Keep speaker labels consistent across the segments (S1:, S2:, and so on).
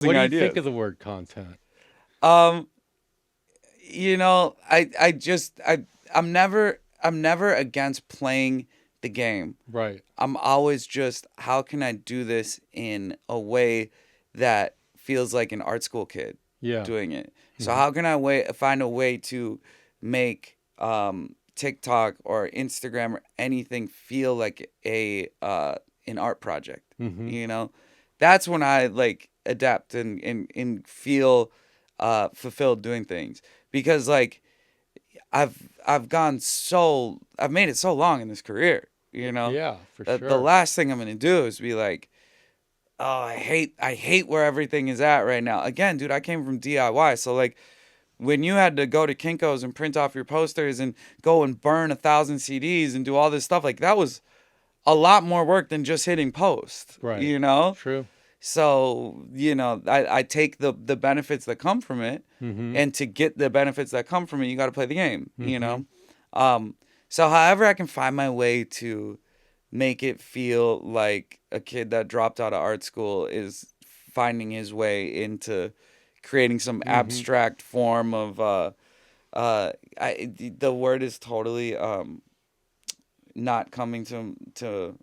S1: What do you
S2: ideas.
S1: think of the word content?
S2: Um, you know, I'm never against playing the game.
S1: Right.
S2: I'm always just, how can I do this in a way that feels like an art school kid
S1: Yeah.
S2: doing it? So
S1: Mhm.
S2: how can I find a way to make TikTok or Instagram or anything feel like an art project?
S1: Mhm.
S2: You know, that's when I like adapt and feel fulfilled doing things, because like I've made it so long in this career, you know,
S1: Yeah, for
S2: that the
S1: sure.
S2: last thing I'm gonna do is be like, oh, I hate where everything is at right now. Again, dude, I came from DIY, so like when you had to go to Kinko's and print off your posters and go and burn 1,000 CDs and do all this stuff, like that was a lot more work than just hitting post,
S1: Right.
S2: you know?
S1: True.
S2: So, you know, I take the benefits that come from it,
S1: Mhm.
S2: and to get the benefits that come from it, you got to play the game, you
S1: Mhm.
S2: know? So however I can find my way to make it feel like a kid that dropped out of art school is finding his way into creating some
S1: Mhm.
S2: abstract form of the word is totally not coming to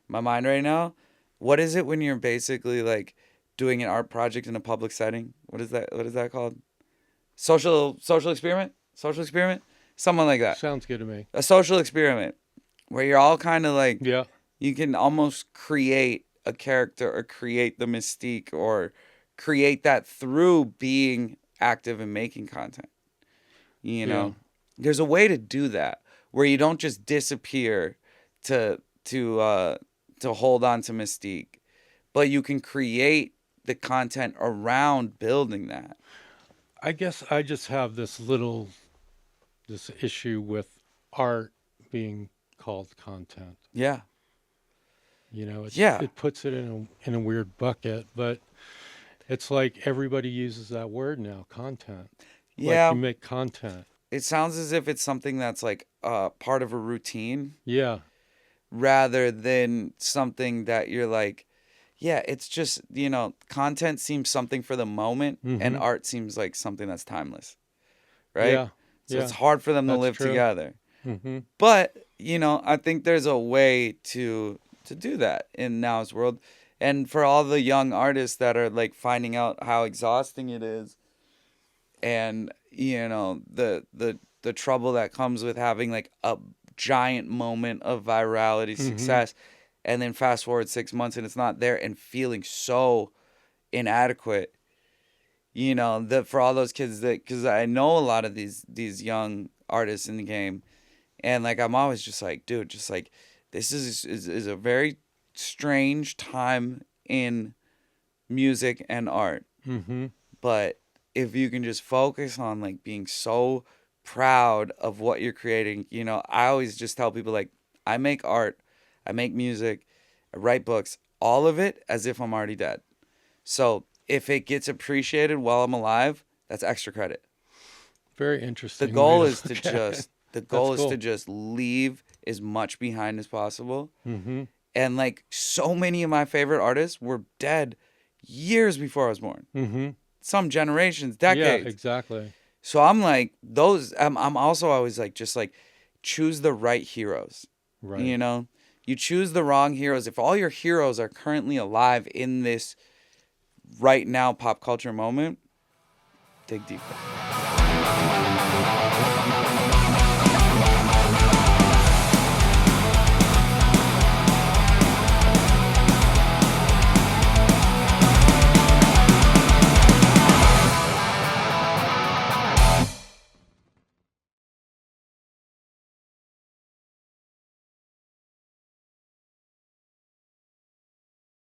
S2: my mind right now. What is it when you're basically like doing an art project in a public setting? What is that called? Social experiment? Social experiment? Something like that.
S1: Sounds good to me.
S2: A social experiment where you're all kind of like,
S1: Yeah.
S2: you can almost create a character or create the mystique or create that through being active and making content. You
S1: Yeah.
S2: know, there's a way to do that where you don't just disappear to to uh to hold on to mystique, but you can create the content around building that.
S1: I guess I just have this issue with art being called content.
S2: Yeah.
S1: You know,
S2: Yeah.
S1: it puts it in a weird bucket, but it's like everybody uses that word now, content. Like you
S2: Yeah.
S1: make content.
S2: It sounds as if it's something that's like part of a routine
S1: Yeah.
S2: rather than something that you're like, yeah, it's just, you know, content seems something for the moment and
S1: Mhm.
S2: art seems like something that's timeless, right?
S1: Yeah.
S2: So it's
S1: Yeah.
S2: hard for them to
S1: That's
S2: live
S1: true.
S2: together.
S1: Mhm.
S2: But, you know, I think there's a way to do that in now's world. And for all the young artists that are like finding out how exhausting it is, and you know, the trouble that comes with having like a giant moment of virality
S1: Mhm.
S2: success, and then fast forward 6 months and it's not there, and feeling so inadequate. You know, that for all those kids, that because I know a lot of these young artists in the game, and like I'm always just like, dude, just like this is a very strange time in music and art.
S1: Mhm.
S2: But if you can just focus on like being so proud of what you're creating, you know, I always just tell people like, I make art, I make music, I write books, all of it as if I'm already dead. So if it gets appreciated while I'm alive, that's extra credit.
S1: Very
S2: The
S1: interesting way
S2: goal
S1: to
S2: is to
S1: look at it.
S2: just the
S1: That's
S2: goal is to
S1: cool.
S2: just leave as much behind as possible.
S1: Mhm.
S2: And like so many of my favorite artists were dead years before I was born.
S1: Mhm.
S2: Some generations,
S1: Yeah,
S2: decades.
S1: exactly.
S2: So I'm like those. I'm also always like just like choose the right heroes.
S1: Right.
S2: You know, you choose the wrong heroes. If all your heroes are currently alive in this right now pop culture moment, dig deeper.